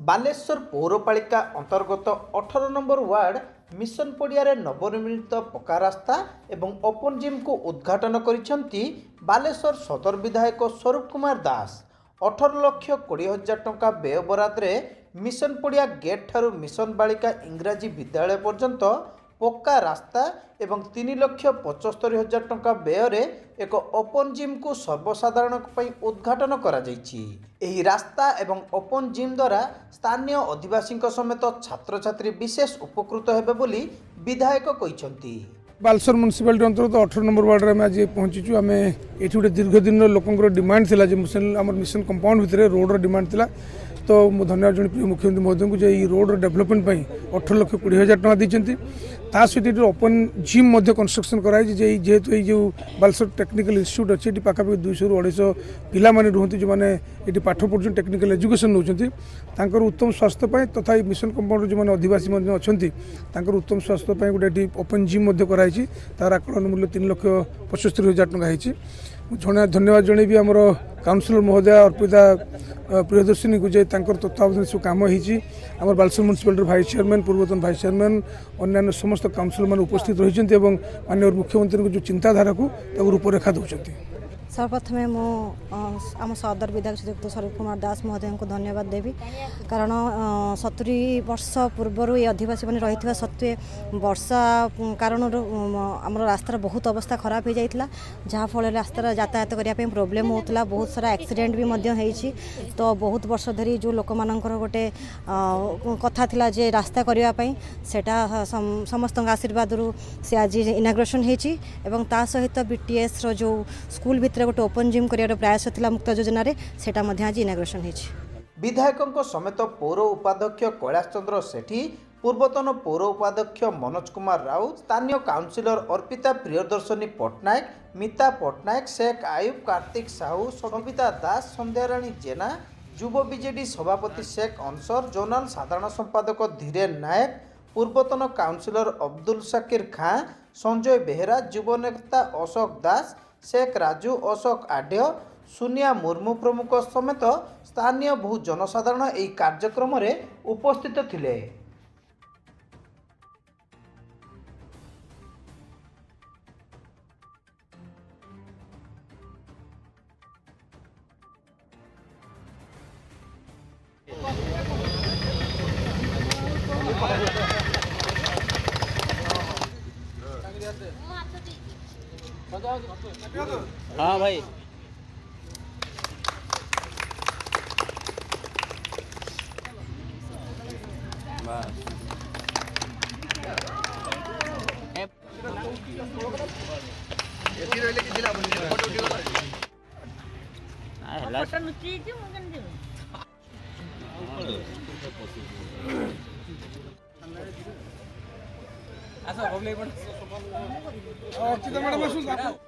बालेश्वर पौरपालिका अंतर्गत 18 number ward mission पड़िया नवनिर्मित पक्का रास्ता एवं ओपन जिम को उद्घाटन करिसेंती बालेश्वर सदर विधायक स्वरूप कुमार दास। 18,20,00,000 टंका व्यय बरादरे मिशन पड़िया गेट ठारू मिशन बालिका इंग्राजी विद्यालय पर्यंत पक्का रास्ता एवं 3,75,000 टंका व्यय एक ओपन जिम को सर्वसाधारण उद्घाटन करा जायछि। एही रास्ता एवं ओपन जिम द्वारा स्थानीय आदिवासी समेत छात्र छात्री विशेष उपकृत हेबे बोली विधायक कहिसंती। बालेश्वर म्युनिसिपालिटी अंतर्गत 18 नंबर वार्ड में आज पहुंचीचु। आम ये गोटे दीर्घ दिन लोकर डिमांड थिला जे मिशन कंपाउंड भितर रोड डिमांड थिला। तो मु धन्यवाद जन प्रिय मुख्यमंत्री महोदय को जे रोड डेवलपमेंट 18,20,00,000 टका दी। ता सहित ओपन जिम कंस्ट्रक्शन कराई जेहेतु ये जो बालेश्वर टेक्निकल इंस्टीट्यूट अच्छी ये पाखापाखि 200 ରୁ 250 पिला माने रुहंती जो मैंने ये पाठ पढ़ुं टेक्निकल एजुकेशन नौकर उत्तम स्वास्थ्य तथा मिशन कंपाउंड जो आदिवासी अच्छा उत्तम स्वास्थ्य गोटे ओपन जिम कराई। तार आकलन मूल्य 3,75,000 टका होती। धन्यवाद जनइबी आमर काउंसिलर महोदय अर्पिता प्रियदर्शिनी को जे तत्वावधान सब कम होमर बालेश्वर म्युनिसिपालिटी भाइस चेयरमैन पूर्वतन भाइस चेयरमैन अन्य समस्त काउंसिलर मैंने उपस्थित रही माननीय मुख्यमंत्री को जो चिंताधारा को रूपरेखा दौरान। सर्वप्रथम आम सदर विधायक श्रीयुक्त स्वरूप कुमार दास महोदय को धन्यवाद देवी। कारण 70 वर्ष पूर्वर ये आदिवासी मैंने रही सत्वे वर्षा कारण आम रास्तार बहुत अवस्था खराब हो जाता जहाँफल रास्तार यातायात करने प्रोब्लेम होता। बहुत सारा एक्सीडेंट भी होती। तो बहुत वर्ष धरी जो लोक मानकर गोटे कथा थिला जे रास्ता करने सेटा समस्त आशीर्वाद से आज इनाग्रेशन होता सहित बीटीएस रो जो स्कूल भितर गोटे ओपन जिम कर प्रयास था मुक्त योजना सेटा आज इनाग्रेशन हो। विधायकों समेत पौर उपाध्यक्ष कैलाश चंद्र सेठी, पूर्वतन पौर उपाध्यक्ष मनोज कुमार राउत, स्थानीय काउंसिलर अर्पिता प्रियदर्शनी पट्टनायक, मिता पट्टनायक, शेख आयुब, कार्तिक साहू, सविता दास, संध्याराणी जेना, युव बीजेडी सभापति शेख अंसर, जोनाल साधारण संपादक धीरेन नायक, पूर्वतन काउंसिलर अब्दुल शाकिर खां, संजय बेहेरा, युव नेता अशोक दास, शेख राजू, अशोक आढ्य, सुनिया मुर्मू प्रमुख समेत स्थानीय बहु जनसाधारण यह कार्यक्रम उपस्थित थिले। हाँ भाई मैडम